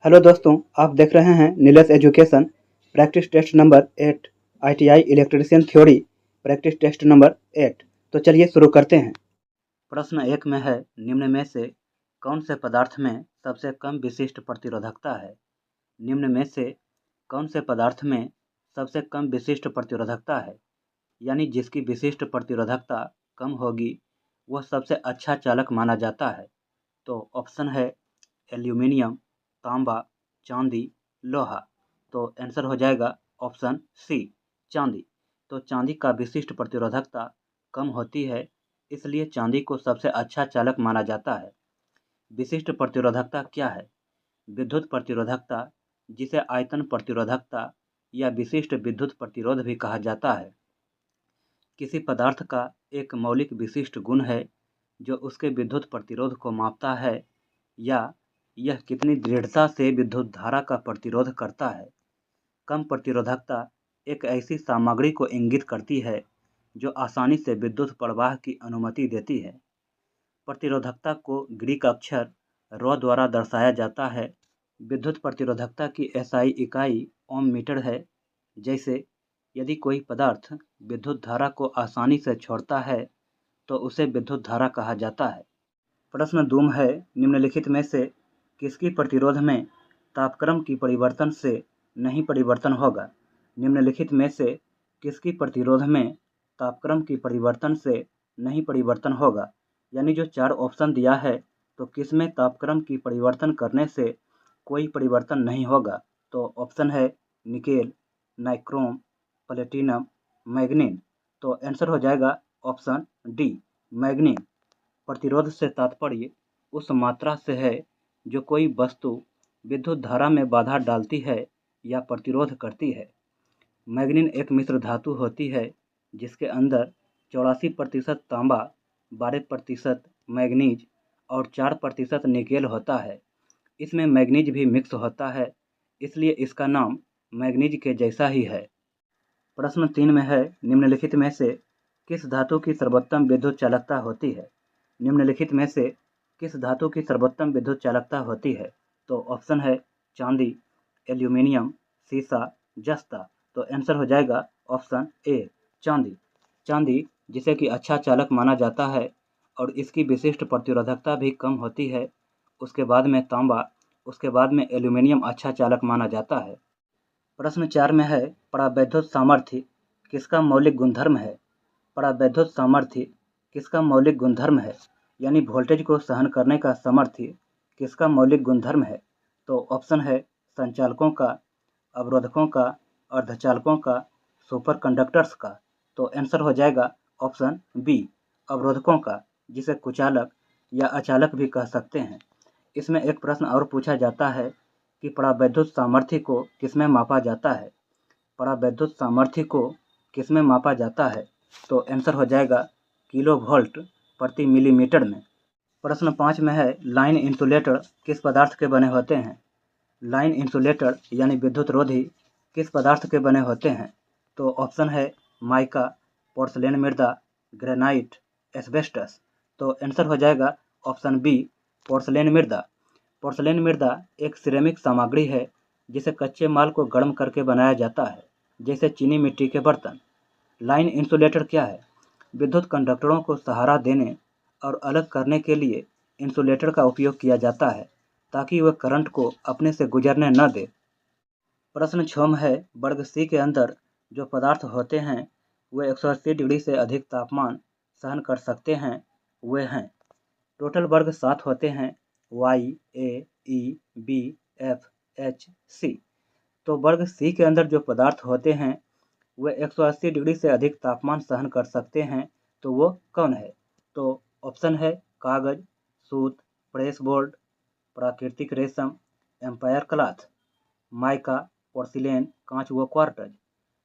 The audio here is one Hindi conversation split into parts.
हेलो दोस्तों, आप देख रहे हैं Nilesh education. Practice test number 8 ITI electrician theory practice test number 8। तो चलिए शुरू करते हैं। प्रश्न 1 में है, निम्न में से कौन से पदार्थ में सबसे कम विशिष्ट प्रतिरोधकता है। निम्न में से कौन से पदार्थ में सबसे कम विशिष्ट प्रतिरोधकता है, यानी जिसकी विशिष्ट प्रतिरोधकता कम होगी वह सबसे अच्छा चालक माना जाता है। तो ऑप्शन है एल्यूमिनियम, तांबा, चांदी, लोहा। तो आंसर हो जाएगा ऑप्शन सी, चांदी। तो चांदी का विशिष्ट प्रतिरोधकता कम होती है, इसलिए चांदी को सबसे अच्छा चालक माना जाता है। विशिष्ट प्रतिरोधकता क्या है? विद्युत प्रतिरोधकता, जिसे आयतन प्रतिरोधकता या विशिष्ट विद्युत प्रतिरोध भी कहा जाता है, किसी पदार्थ का एक मौलिक विशिष्ट गुण है जो उसके विद्युत प्रतिरोध को मापता है, या यह कितनी दृढ़ता से विद्युत धारा का प्रतिरोध करता है। कम प्रतिरोधकता एक ऐसी सामग्री को इंगित करती है जो आसानी से विद्युत प्रवाह की अनुमति देती है। प्रतिरोधकता को ग्रीक अक्षर रॉ द्वारा दर्शाया जाता है। विद्युत प्रतिरोधकता की एसआई इकाई ओम मीटर है। जैसे यदि कोई पदार्थ विद्युत धारा को आसानी से छोड़ता है तो उसे विद्युत धारा कहा जाता है। प्रश्न 2 है, निम्नलिखित में से किसकी प्रतिरोध में तापक्रम की परिवर्तन से नहीं परिवर्तन होगा। निम्नलिखित में से किसकी प्रतिरोध में तापक्रम की परिवर्तन से नहीं परिवर्तन होगा, यानी जो 4 ऑप्शन दिया है तो किसमें तापक्रम की परिवर्तन करने से कोई परिवर्तन नहीं होगा। तो ऑप्शन है निकेल, नाइक्रोम, प्लेटिनम, मैग्नीन। तो आंसर हो जाएगा ऑप्शन डी, मैग्नीन। प्रतिरोध से तात्पर्य उस मात्रा से है जो कोई वस्तु विद्युत धारा में बाधा डालती है या प्रतिरोध करती है। मैग्नीन एक मिश्र धातु होती है जिसके अंदर 84% तांबा, 12% मैग्नीज और 4% निकेल होता है। इसमें मैग्नीज भी मिक्स होता है, इसलिए इसका नाम मैग्नीज के जैसा ही है। प्रश्न 3 में है, निम्नलिखित में से किस धातु की सर्वोत्तम विद्युत चालकता होती है। निम्नलिखित में से किस धातु की सर्वोत्तम विद्युत चालकता होती है। तो ऑप्शन है चांदी, एल्यूमिनियम, सीसा, जस्ता। तो आंसर हो जाएगा ऑप्शन ए, चांदी। चांदी जिसे कि अच्छा चालक माना जाता है और इसकी विशिष्ट प्रतिरोधकता भी कम होती है। उसके बाद में तांबा, उसके बाद में एल्यूमिनियम अच्छा चालक माना जाता है। प्रश्न 4 में है, परावैद्युत सामर्थ्य किसका मौलिक गुणधर्म है। परावैद्युत सामर्थ्य किसका मौलिक गुणधर्म है, यानी वोल्टेज को सहन करने का सामर्थ्य किसका मौलिक गुणधर्म है। तो ऑप्शन है संचालकों का, अवरोधकों का, अर्धचालकों का, सुपर कंडक्टर्स का। तो आंसर हो जाएगा ऑप्शन बी, अवरोधकों का, जिसे कुचालक या अचालक भी कह सकते हैं। इसमें एक प्रश्न और पूछा जाता है कि परावैद्युत सामर्थ्य को किसमें मापा जाता है। परावैद्युत सामर्थ्य को किसमें मापा जाता है। तो आंसर हो जाएगा किलो वोल्ट प्रति मिलीमीटर में। प्रश्न 5 में है, लाइन इंसुलेटर किस पदार्थ के बने होते हैं। लाइन इंसुलेटर यानी विद्युत रोधी किस पदार्थ के बने होते हैं। तो ऑप्शन है माइका, पोर्सलेन मृदा, ग्रेनाइट, एस्बेस्टस। तो आंसर हो जाएगा ऑप्शन बी, पोर्सलेन मृदा। पोर्सलेन मृदा एक सिरेमिक सामग्री है जिसे कच्चे माल को गर्म करके बनाया जाता है, जैसे चीनी मिट्टी के बर्तन। लाइन इंसुलेटर क्या है? विद्युत कंडक्टरों को सहारा देने और अलग करने के लिए इंसुलेटर का उपयोग किया जाता है ताकि वह करंट को अपने से गुजरने न दे। प्रश्न 6 है, वर्ग सी के अंदर जो पदार्थ होते हैं वे 180 डिग्री से अधिक तापमान सहन कर सकते हैं, वे हैं। टोटल वर्ग 7 होते हैं, वाई, ए, ई, बी, एफ, एच, सी। तो वर्ग सी के अंदर जो पदार्थ होते हैं वे 180 डिग्री से अधिक तापमान सहन कर सकते हैं, तो वो कौन है। तो ऑप्शन है कागज, सूत, प्रेस बोर्ड, प्राकृतिक रेशम, एम्पायर क्लॉथ, माइका, पोर्सिलेन, कांच व quartz,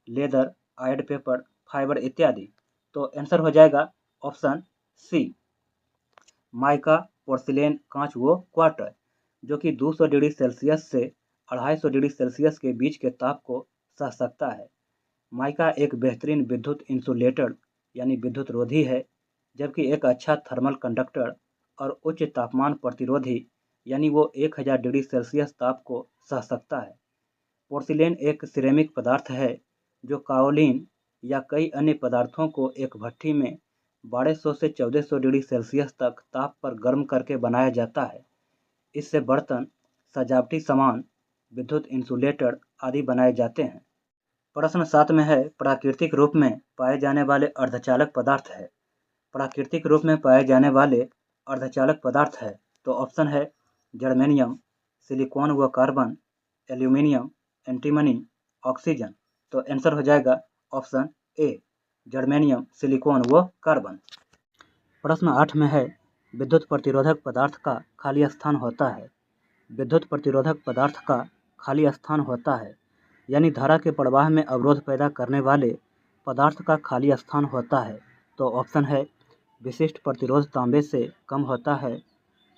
leather, oiled paper, fibre इत्यादि। तो आंसर हो जाएगा ऑप्शन सी, माइका, पोर्सिलेन, कांच व क्वार्टर, जो कि 200 डिग्री सेल्सियस से 250 डिग्री सेल्सियस के बीच के ताप को सह सकता है। माइका एक बेहतरीन विद्युत इंसुलेटर यानी विद्युत रोधी है, जबकि एक अच्छा थर्मल कंडक्टर और उच्च तापमान प्रतिरोधी यानी वो 1000 डिग्री सेल्सियस ताप को सह सकता है। पोर्सिलेन एक सिरेमिक पदार्थ है जो काओलिन या कई अन्य पदार्थों को एक भट्ठी में 1200 से 1400 डिग्री सेल्सियस तक ताप पर गर्म करके बनाया जाता है। इससे बर्तन, सजावटी सामान, विद्युत इंसुलेटर आदि बनाए जाते हैं। प्रश्न 7 में है प्राकृतिक रूप में पाए जाने वाले अर्धचालक पदार्थ है। प्राकृतिक रूप में पाए जाने वाले अर्धचालक पदार्थ है तो ऑप्शन है जर्मेनियम, सिलिकॉन व कार्बन, एल्यूमिनियम, एंटीमनी, ऑक्सीजन। तो आंसर हो जाएगा ऑप्शन ए, जर्मेनियम, सिलिकॉन व कार्बन। प्रश्न 8 में है विद्युत प्रतिरोधक पदार्थ का खाली स्थान होता है। विद्युत प्रतिरोधक पदार्थ का खाली स्थान होता है यानी धारा के प्रवाह में अवरोध पैदा करने वाले पदार्थ का खाली स्थान होता है। तो ऑप्शन है विशिष्ट प्रतिरोध तांबे से कम होता है,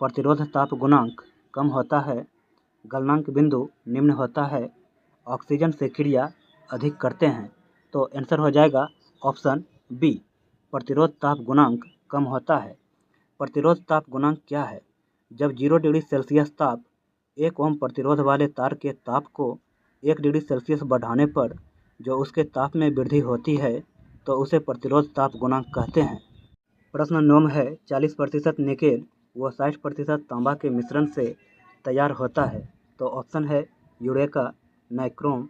प्रतिरोध ताप गुणांक कम होता है, गलनांक बिंदु निम्न होता है, ऑक्सीजन से क्रिया अधिक करते हैं। तो आंसर हो जाएगा ऑप्शन बी, प्रतिरोध ताप गुणांक कम होता है। प्रतिरोध ताप गुणांक क्या है? जब 0 डिग्री सेल्सियस ताप 1 ओम प्रतिरोध वाले तार के ताप को 1 डिग्री सेल्सियस बढ़ाने पर जो उसके ताप में वृद्धि होती है तो उसे प्रतिरोध ताप गुणांक कहते हैं। प्रश्न 9 में है 40% निकेल व 60% तांबा के मिश्रण से तैयार होता है। तो ऑप्शन है यूरेका, नाइक्रोम,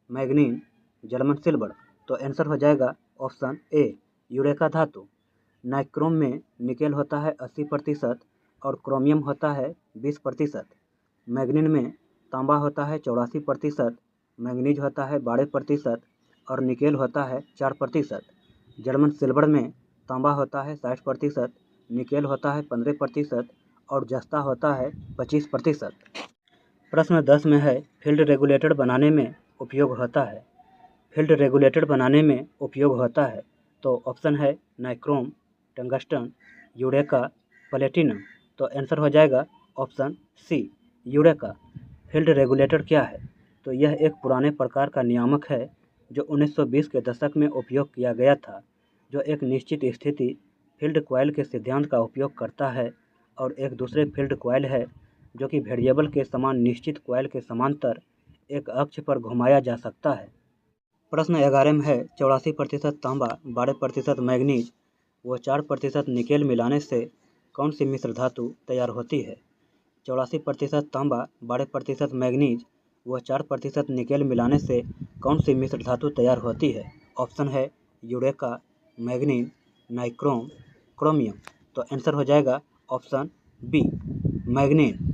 मैग्नीन, जर्मन सिल्वर। तो आंसर हो जाएगा ऑप्शन ए, यूरेका धातु। नाइक्रोम में निकेल होता है 80% और क्रोमियम होता है 20%। मैग्नीन में तांबा होता है 84%, मैंगनीज होता है 12% और निकेल होता है 4%। जर्मन सिल्वर में तांबा होता है 60%, निकेल होता है 15% और जस्ता होता है 25%। प्रश्न 10 में है फील्ड रेगुलेटर बनाने में उपयोग होता है। फील्ड रेगुलेटर बनाने में उपयोग होता है तो ऑप्शन है नाइक्रोम, टंगस्टन, यूरेका, प्लेटिनम। तो आंसर हो जाएगा option C, eureka. Field regulator क्या है? तो यह एक पुराने प्रकार का नियामक है जो 1920 के दशक में उपयोग किया गया था, जो एक निश्चित स्थिति फील्ड कॉइल के सिद्धांत का उपयोग करता है और एक दूसरे फील्ड कॉइल है जो कि वेरिएबल के समान निश्चित कॉइल के समांतर एक अक्ष पर घुमाया जा सकता है। प्रश्न 11 में है 84% तांबा, 12% मैंगनीज व 4% निकेल मिलाने से कौन सी मिश्र धातु तैयार होती है? 84% तांबा, 12% मैंगनीज व 4% निकेल मिलाने से कौन सी मिश्र धातु तैयार होती है? ऑप्शन है यूरेका, मैग्नीन, नाइक्रोम, क्रोमियम। तो आंसर हो जाएगा ऑप्शन बी, मैग्नीन।